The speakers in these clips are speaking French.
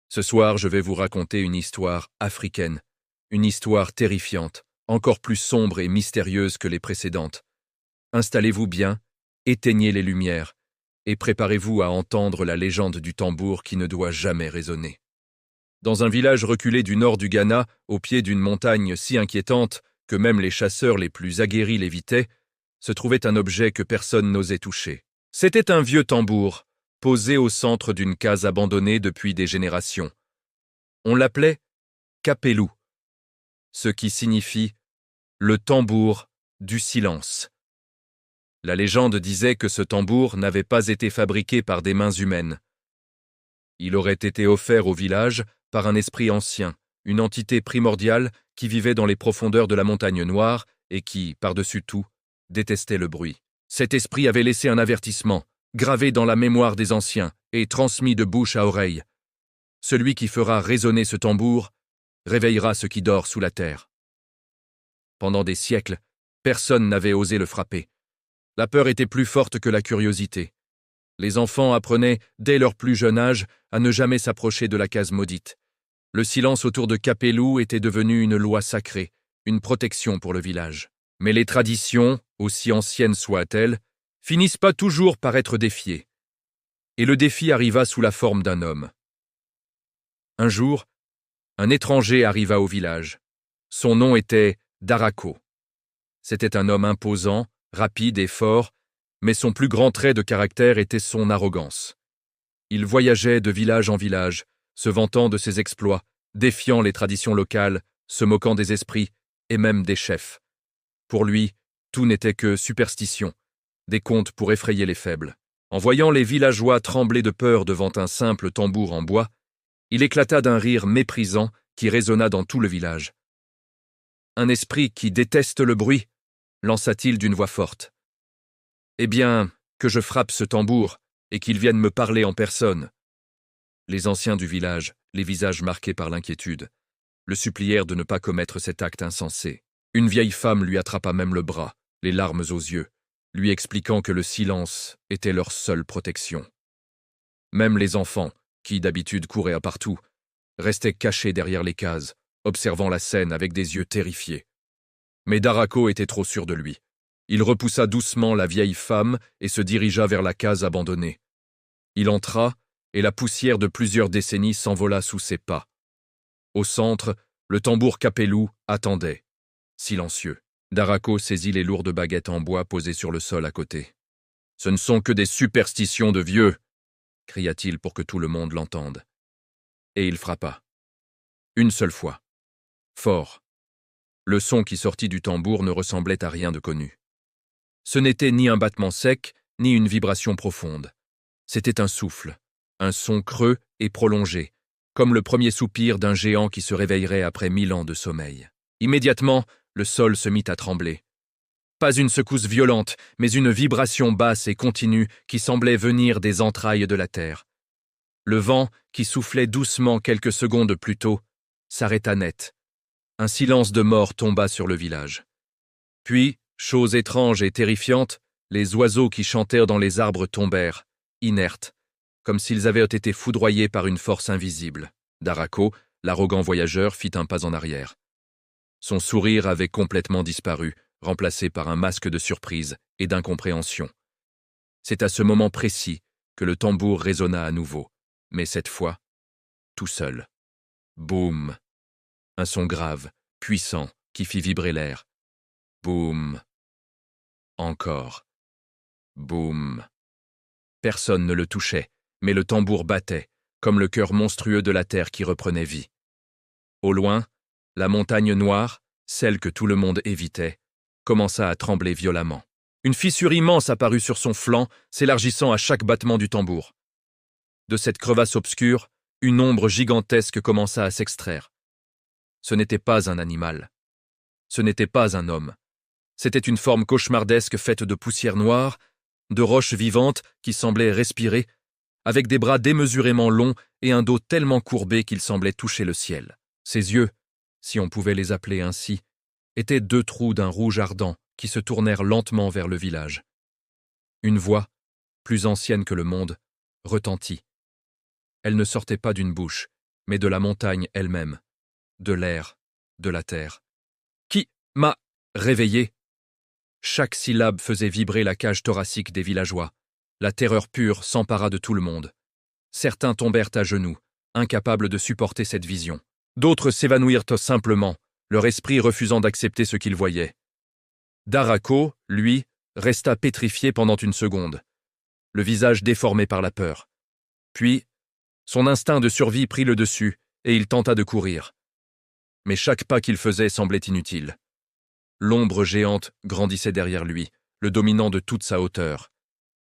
Ce soir, je vais vous raconter une histoire africaine, une histoire terrifiante, encore plus sombre et mystérieuse que les précédentes. Installez-vous bien, éteignez les lumières, et préparez-vous à entendre la légende du tambour qui ne doit jamais résonner. Dans un village reculé du nord du Ghana, au pied d'une montagne si inquiétante que même les chasseurs les plus aguerris l'évitaient, se trouvait un objet que personne n'osait toucher. C'était un vieux tambour, posé au centre d'une case abandonnée depuis des générations. On l'appelait Kapelou, ce qui signifie le tambour du silence. La légende disait que ce tambour n'avait pas été fabriqué par des mains humaines. Il aurait été offert au village par un esprit ancien, une entité primordiale qui vivait dans les profondeurs de la montagne noire et qui, par-dessus tout, détestait le bruit. Cet esprit avait laissé un avertissement, gravé dans la mémoire des anciens et transmis de bouche à oreille. Celui qui fera résonner ce tambour réveillera ce qui dort sous la terre. Pendant des siècles, personne n'avait osé le frapper. La peur était plus forte que la curiosité. Les enfants apprenaient, dès leur plus jeune âge, à ne jamais s'approcher de la case maudite. Le silence autour de Kapelou était devenu une loi sacrée, une protection pour le village. Mais les traditions, aussi anciennes soient-elles, finissent pas toujours par être défiées. Et le défi arriva sous la forme d'un homme. Un jour, un étranger arriva au village. Son nom était Darako. C'était un homme imposant, rapide et fort, mais son plus grand trait de caractère était son arrogance. Il voyageait de village en village, se vantant de ses exploits, défiant les traditions locales, se moquant des esprits et même des chefs. Pour lui, tout n'était que superstition, des contes pour effrayer les faibles. En voyant les villageois trembler de peur devant un simple tambour en bois, il éclata d'un rire méprisant qui résonna dans tout le village. « Un esprit qui déteste le bruit » lança-t-il d'une voix forte. « Eh bien, que je frappe ce tambour et qu'il vienne me parler en personne. » Les anciens du village, les visages marqués par l'inquiétude, le supplièrent de ne pas commettre cet acte insensé. Une vieille femme lui attrapa même le bras, les larmes aux yeux, lui expliquant que le silence était leur seule protection. Même les enfants, qui d'habitude couraient partout, restaient cachés derrière les cases, observant la scène avec des yeux terrifiés. Mais Darako était trop sûr de lui. Il repoussa doucement la vieille femme et se dirigea vers la case abandonnée. Il entra, et la poussière de plusieurs décennies s'envola sous ses pas. Au centre, le tambour Kapelou attendait, silencieux. Darako saisit les lourdes baguettes en bois posées sur le sol à côté. « Ce ne sont que des superstitions de vieux !» cria-t-il pour que tout le monde l'entende. Et il frappa. Une seule fois. Fort. Le son qui sortit du tambour ne ressemblait à rien de connu. Ce n'était ni un battement sec, ni une vibration profonde. C'était un souffle, un son creux et prolongé, comme le premier soupir d'un géant qui se réveillerait après 1000 ans de sommeil. Immédiatement, le sol se mit à trembler. Pas une secousse violente, mais une vibration basse et continue qui semblait venir des entrailles de la terre. Le vent, qui soufflait doucement quelques secondes plus tôt, s'arrêta net. Un silence de mort tomba sur le village. Puis, chose étrange et terrifiante, les oiseaux qui chantèrent dans les arbres tombèrent, inertes, comme s'ils avaient été foudroyés par une force invisible. Darako, l'arrogant voyageur, fit un pas en arrière. Son sourire avait complètement disparu, remplacé par un masque de surprise et d'incompréhension. C'est à ce moment précis que le tambour résonna à nouveau, mais cette fois, tout seul. Boum! Un son grave, puissant, qui fit vibrer l'air. Boum! Encore. Boum! Personne ne le touchait, mais le tambour battait, comme le cœur monstrueux de la terre qui reprenait vie. Au loin, la montagne noire, celle que tout le monde évitait, commença à trembler violemment. Une fissure immense apparut sur son flanc, s'élargissant à chaque battement du tambour. De cette crevasse obscure, une ombre gigantesque commença à s'extraire. Ce n'était pas un animal. Ce n'était pas un homme. C'était une forme cauchemardesque faite de poussière noire, de roches vivantes qui semblaient respirer, avec des bras démesurément longs et un dos tellement courbé qu'il semblait toucher le ciel. Ses yeux, si on pouvait les appeler ainsi, étaient deux trous d'un rouge ardent qui se tournèrent lentement vers le village. Une voix, plus ancienne que le monde, retentit. Elle ne sortait pas d'une bouche, mais de la montagne elle-même, de l'air, de la terre. Qui m'a réveillé? Chaque syllabe faisait vibrer la cage thoracique des villageois. La terreur pure s'empara de tout le monde. Certains tombèrent à genoux, incapables de supporter cette vision. D'autres s'évanouirent simplement, leur esprit refusant d'accepter ce qu'ils voyaient. Darako, lui, resta pétrifié pendant une seconde, le visage déformé par la peur. Puis, son instinct de survie prit le dessus et il tenta de courir. Mais chaque pas qu'il faisait semblait inutile. L'ombre géante grandissait derrière lui, le dominant de toute sa hauteur.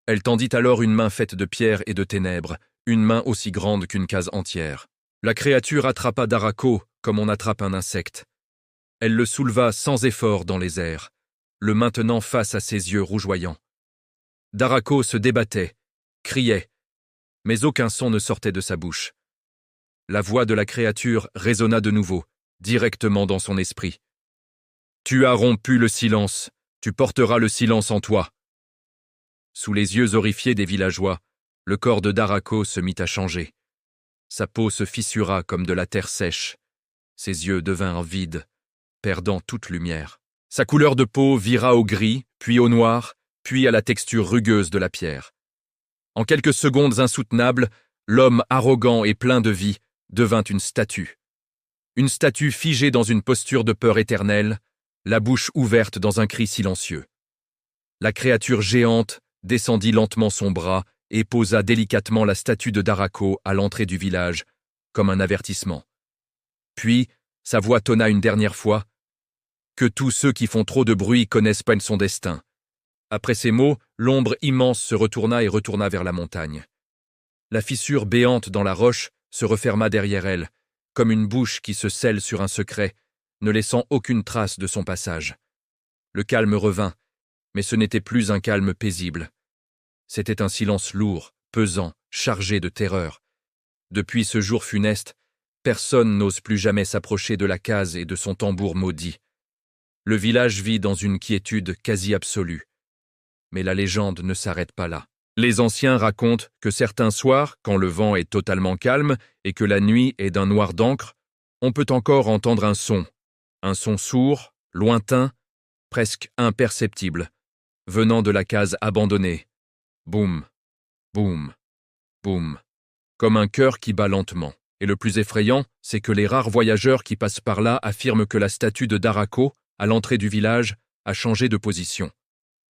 Elle tendit alors une main faite de pierre et de ténèbres, une main aussi grande qu'une case entière. La créature attrapa Darako comme on attrape un insecte. Elle le souleva sans effort dans les airs, le maintenant face à ses yeux rougeoyants. Darako se débattait, criait, mais aucun son ne sortait de sa bouche. La voix de la créature résonna de nouveau, directement dans son esprit. « Tu as rompu le silence, tu porteras le silence en toi. » Sous les yeux horrifiés des villageois, le corps de Darako se mit à changer. Sa peau se fissura comme de la terre sèche. Ses yeux devinrent vides, perdant toute lumière. Sa couleur de peau vira au gris, puis au noir, puis à la texture rugueuse de la pierre. En quelques secondes insoutenables, l'homme arrogant et plein de vie devint une statue. Une statue figée dans une posture de peur éternelle, la bouche ouverte dans un cri silencieux. La créature géante descendit lentement son bras et posa délicatement la statue de Darako à l'entrée du village, comme un avertissement. Puis, sa voix tonna une dernière fois, « Que tous ceux qui font trop de bruit connaissent pas son destin. » Après ces mots, l'ombre immense se retourna et retourna vers la montagne. La fissure béante dans la roche se referma derrière elle, comme une bouche qui se scelle sur un secret, ne laissant aucune trace de son passage. Le calme revint, mais ce n'était plus un calme paisible. C'était un silence lourd, pesant, chargé de terreur. Depuis ce jour funeste, personne n'ose plus jamais s'approcher de la case et de son tambour maudit. Le village vit dans une quiétude quasi absolue. Mais la légende ne s'arrête pas là. Les anciens racontent que certains soirs, quand le vent est totalement calme et que la nuit est d'un noir d'encre, on peut encore entendre un son sourd, lointain, presque imperceptible, venant de la case abandonnée. Boum, boum, boum, comme un cœur qui bat lentement. Et le plus effrayant, c'est que les rares voyageurs qui passent par là affirment que la statue de Darako, à l'entrée du village, a changé de position.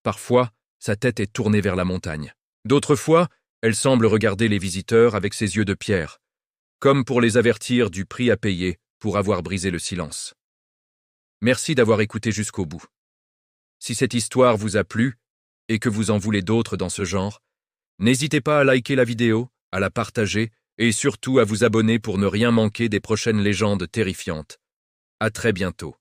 Parfois, sa tête est tournée vers la montagne. D'autres fois, elle semble regarder les visiteurs avec ses yeux de pierre, comme pour les avertir du prix à payer pour avoir brisé le silence. Merci d'avoir écouté jusqu'au bout. Si cette histoire vous a plu et que vous en voulez d'autres dans ce genre, n'hésitez pas à liker la vidéo, à la partager et surtout à vous abonner pour ne rien manquer des prochaines légendes terrifiantes. À très bientôt.